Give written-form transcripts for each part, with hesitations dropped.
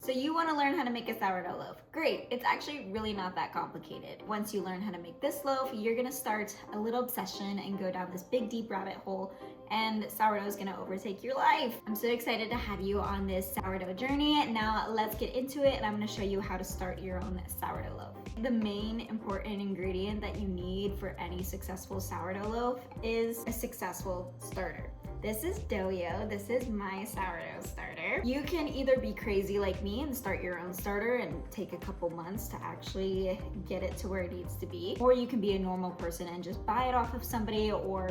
So you want to learn how to make a sourdough loaf. Great, it's actually really not that complicated. Once you learn how to make this loaf, you're gonna start a little obsession and go down this big deep rabbit hole, and sourdough is gonna overtake your life. I'm so excited to have you on this sourdough journey. Now let's get into it, and I'm gonna show you how to start your own sourdough loaf. The main important ingredient that you need for any successful sourdough loaf is a successful starter. This is Dough-O. This is my sourdough starter. You can either be crazy like me and start your own starter and take a couple months to actually get it to where it needs to be, or you can be a normal person and just buy it off of somebody or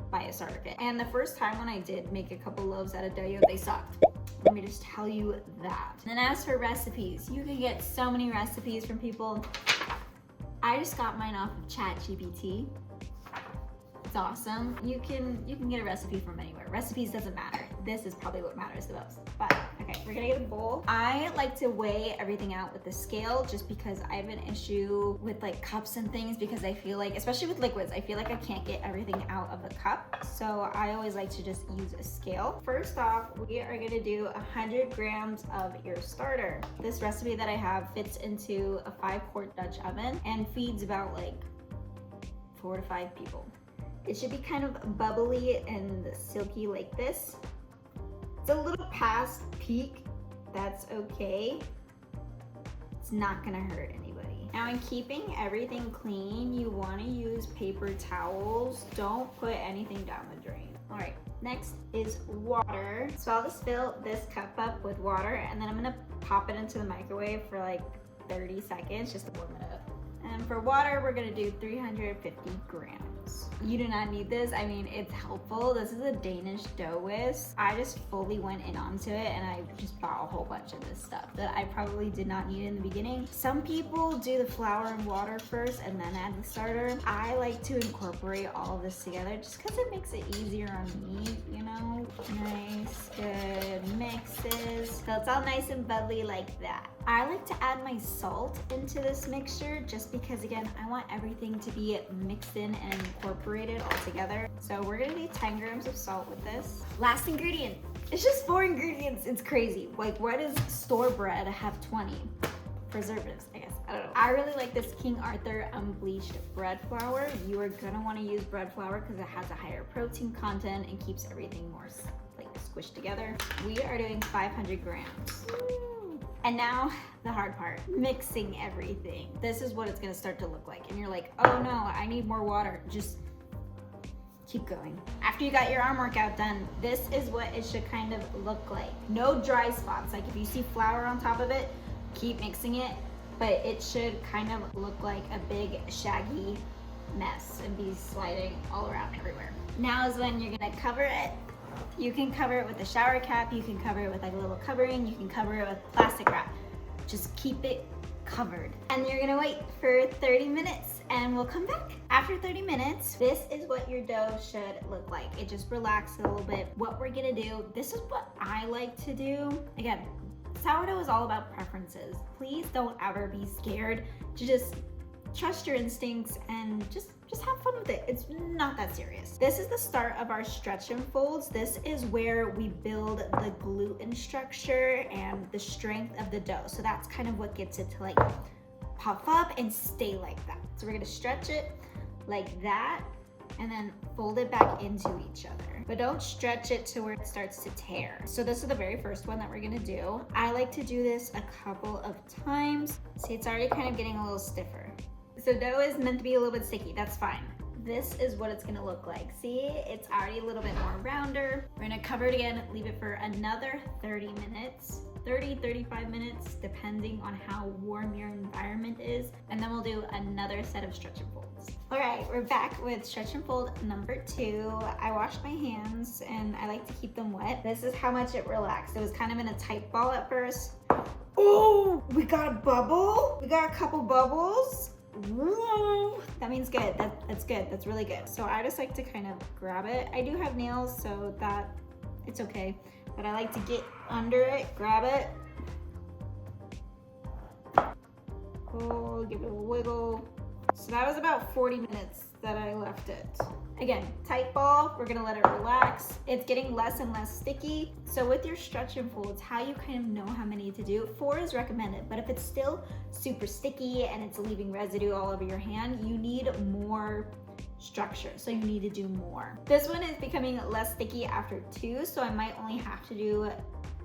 buy a starter kit. And the first time when I did make a couple loaves out of Dough-O, they sucked. Let me just tell you that. And as for recipes, you can get so many recipes from people. I just got mine off of ChatGPT. It's awesome. You can get a recipe from anywhere. Recipes doesn't matter. This is probably what matters the most. But okay, we're gonna get a bowl. I like to weigh everything out with the scale just because I have an issue with like cups and things, because I feel like, especially with liquids, I feel like I can't get everything out of the cup. So I always like to just use a scale. First off, we are gonna do 100 grams of your starter. This recipe that I have fits into a 5-quart Dutch oven and feeds about like 4 to 5 people. It should be kind of bubbly and silky like this. It's a little past peak, that's okay. It's not gonna hurt anybody. Now, in keeping everything clean, you wanna use paper towels. Don't put anything down the drain. All right, next is water. So I'll just fill this cup up with water, and then I'm gonna pop it into the microwave for like 30 seconds just to warm it up. And for water, we're gonna do 350 grams. You do not need this. I mean, it's helpful. This is a Danish dough whisk. I just fully went in onto it, and I just bought a whole bunch of this stuff that I probably did not need in the beginning. Some people do the flour and water first and then add the starter. I like to incorporate all of this together just because it makes it easier on me, you know? Nice, good mixes. So it's all nice and bubbly like that. I like to add my salt into this mixture just because, again, I want everything to be mixed in and incorporated all together. So we're gonna do 10 grams of salt with this. Last ingredient. It's just 4 ingredients. It's crazy. Like, why does store bread have 20? Preservatives, I guess. I don't know. I really like this King Arthur unbleached bread flour. You are gonna wanna use bread flour because it has a higher protein content and keeps everything more like squished together. We are doing 500 grams. And now the hard part, mixing everything. This is what it's gonna start to look like. And you're like, oh no, I need more water. Just keep going. After you got your arm workout done, this is what it should kind of look like. No dry spots. Like if you see flour on top of it, keep mixing it, but it should kind of look like a big shaggy mess and be sliding all around everywhere. Now is when you're gonna cover it. You can cover it with a shower cap, you can cover it with like a little covering, you can cover it with plastic wrap. Just keep it covered. And you're gonna wait for 30 minutes and we'll come back. After 30 minutes, this is what your dough should look like. It just relaxed a little bit. What we're gonna do, this is what I like to do. Again, sourdough is all about preferences. Please don't ever be scared to just trust your instincts and just have fun with it. It's not that serious. This is the start of our stretch and folds. This is where we build the gluten structure and the strength of the dough. So that's kind of what gets it to like puff up and stay like that. So we're gonna stretch it like that and then fold it back into each other. But don't stretch it to where it starts to tear. So this is the very first one that we're gonna do. I like to do this a couple of times. See, it's already kind of getting a little stiffer. So dough is meant to be a little bit sticky, that's fine. This is what it's gonna look like. See, it's already a little bit more rounder. We're gonna cover it again, leave it for another 30 minutes, 35 minutes, depending on how warm your environment is. And then we'll do another set of stretch and folds. All right, we're back with stretch and fold number 2. I washed my hands and I like to keep them wet. This is how much it relaxed. It was kind of in a tight ball at first. Oh, we got a bubble. We got a couple bubbles. Whoa, that means good. That's good. That's really good. So I just like to kind of grab it. I do have nails, so that it's okay. But I like to get under it, grab it. Oh, give it a wiggle. So that was about 40 minutes that I left it. Again, tight ball, we're gonna let it relax. It's getting less and less sticky. So with your stretch and folds, how you kind of know how many to do, 4 is recommended, but if it's still super sticky and it's leaving residue all over your hand, you need more structure, so you need to do more. This one is becoming less sticky after 2, so I might only have to do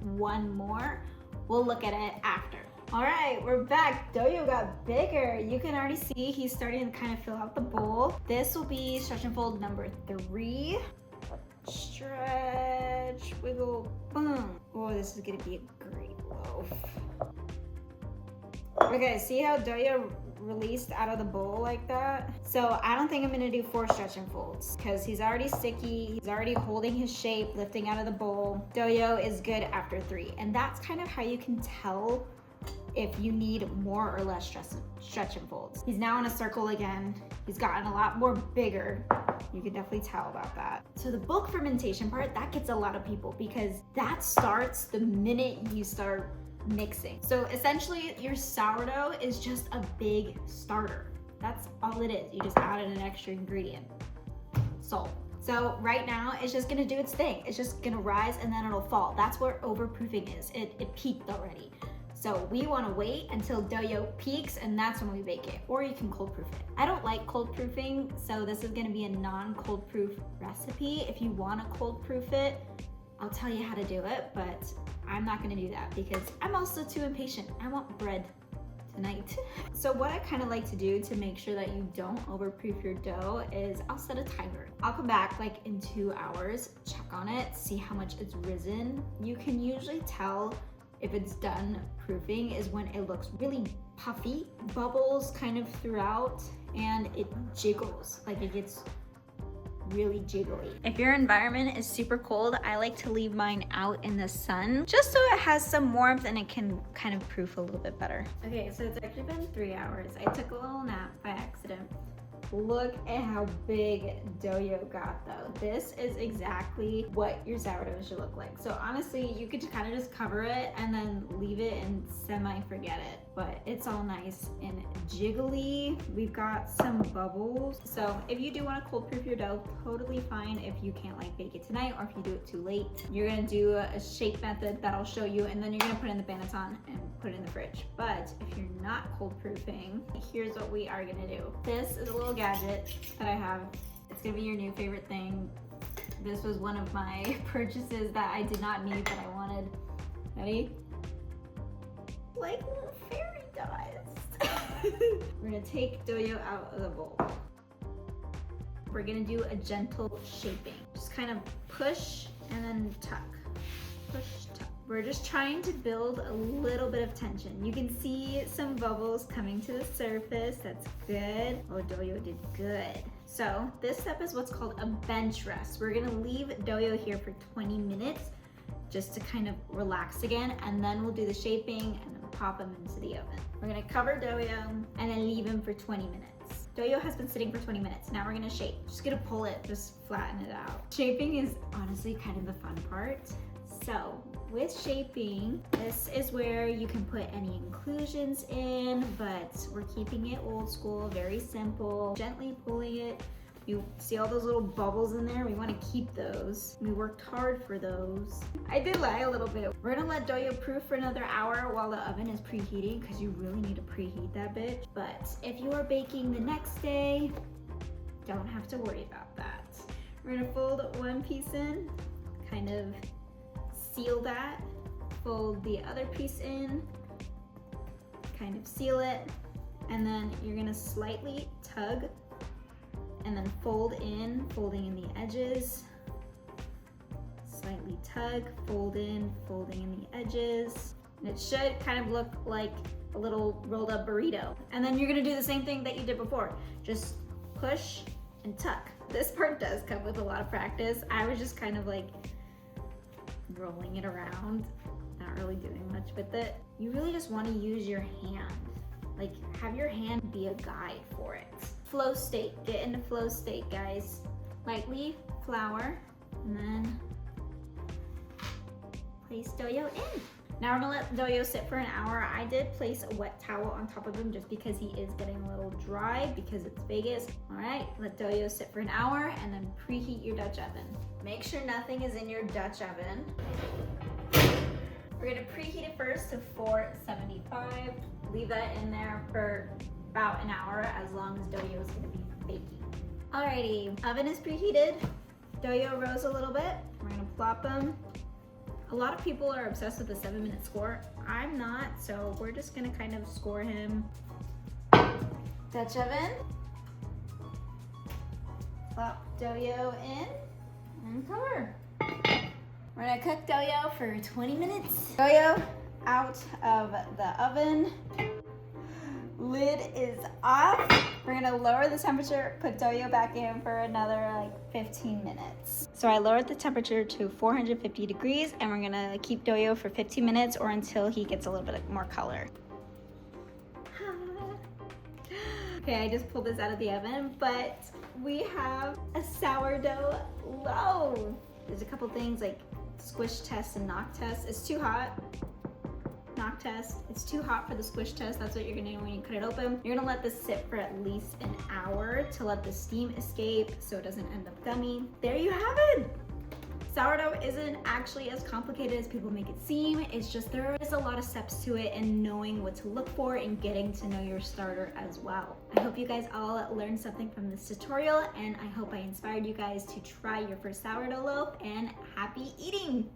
1 more. We'll look at it after. All right, we're back. Doyo got bigger. You can already see he's starting to kind of fill out the bowl. This will be stretch and fold number 3. Stretch, wiggle, boom. Oh, this is gonna be a great loaf. Okay, see how Doyo released out of the bowl like that? So I don't think I'm gonna do 4 stretch and folds because he's already sticky, he's already holding his shape, lifting out of the bowl. Doyo is good after 3. And that's kind of how you can tell if you need more or less stretch and folds. He's now in a circle again. He's gotten a lot more bigger. You can definitely tell about that. So the bulk fermentation part, that gets a lot of people because that starts the minute you start mixing. So essentially your sourdough is just a big starter. That's all it is. You just added an extra ingredient, salt. So right now it's just gonna do its thing. It's just gonna rise and then it'll fall. That's where overproofing is. It peaked already. So we wanna wait until Doyo peaks and that's when we bake it, or you can cold proof it. I don't like cold proofing, so this is gonna be a non-cold proof recipe. If you wanna cold proof it, I'll tell you how to do it, but I'm not gonna do that because I'm also too impatient. I want bread tonight. So what I kind of like to do to make sure that you don't overproof your dough is I'll set a timer. I'll come back like in 2 hours, check on it, see how much it's risen. You can usually tell if it's done proofing is when it looks really puffy, bubbles kind of throughout, and it jiggles, like it gets really jiggly. If your environment is super cold, I like to leave mine out in the sun just so it has some warmth and it can kind of proof a little bit better. Okay, so it's actually been 3 hours. I took a little nap by accident. Look at how big Doyo got though. This is exactly what your sourdough should look like. So honestly, you could kind of just cover it and then leave it and semi-forget it. But it's all nice and jiggly. We've got some bubbles. So if you do want to cold proof your dough, totally fine if you can't like bake it tonight or if you do it too late. You're gonna do a shake method that I'll show you and then you're gonna put it in the banneton and put it in the fridge. But if you're not cold proofing, here's what we are gonna do. This is a little gadget that I have. It's gonna be your new favorite thing. This was one of my purchases that I did not need but I wanted. Ready? Like little fairy dust. We're gonna take Doyo out of the bowl. We're gonna do a gentle shaping. Just kind of push and then tuck. Push, tuck. We're just trying to build a little bit of tension. You can see some bubbles coming to the surface. That's good. Oh, Doyo did good. So this step is what's called a bench rest. We're gonna leave Doyo here for 20 minutes just to kind of relax again, and then we'll do the shaping and then pop them into the oven. We're gonna cover Doyo and then leave him for 20 minutes. Doyo has been sitting for 20 minutes. Now we're gonna shape. Just gonna pull it, just flatten it out. Shaping is honestly kind of the fun part. So with shaping, this is where you can put any inclusions in, but we're keeping it old school, very simple. Gently pulling it. You see all those little bubbles in there? We want to keep those. We worked hard for those. I did lie a little bit. We're gonna let Doyo proof for another hour while the oven is preheating because you really need to preheat that bitch. But if you are baking the next day, don't have to worry about that. We're gonna fold one piece in, kind of seal that, fold the other piece in, kind of seal it, and then you're gonna slightly tug and then fold in, folding in the edges, slightly tug, fold in, folding in the edges. And it should kind of look like a little rolled up burrito. And then you're gonna do the same thing that you did before. Just push and tuck. This part does come with a lot of practice. I was just kind of like rolling it around, not really doing much with it. You really just wanna use your hand. Like, have your hand be a guide for it. Flow state, get into flow state, guys. Lightly flour, and then place Doyo in. Now we're gonna let dough sit for an hour. I did place a wet towel on top of him just because he is getting a little dry because it's Vegas. All right, let dough sit for an hour and then preheat your Dutch oven. Make sure nothing is in your Dutch oven. We're gonna preheat it first to 475. Leave that in there for about an hour as long as dough is gonna be baking. Alrighty, oven is preheated. Dough rose a little bit. We're gonna plop him. A lot of people are obsessed with the 7-minute score. I'm not, so we're just gonna kind of score him. Dutch oven. Plop dough in and cover. We're gonna cook dough for 20 minutes. Dough out of the oven. Lid is off. We're gonna lower the temperature, put dough back in for another like 15 minutes. So I lowered the temperature to 450 degrees and we're gonna keep dough for 15 minutes or until he gets a little bit more color. Okay, I just pulled this out of the oven, but we have a sourdough loaf. There's a couple things like squish test and knock test. It's too hot. Knock test. It's too hot for the squish test. That's what you're gonna do when you cut it open. You're gonna let this sit for at least an hour to let the steam escape so it doesn't end up gummy. There you have it. Sourdough isn't actually as complicated as people make it seem. It's just there is a lot of steps to it and knowing what to look for and getting to know your starter as well. I hope you guys all learned something from this tutorial and I hope I inspired you guys to try your first sourdough loaf and happy eating.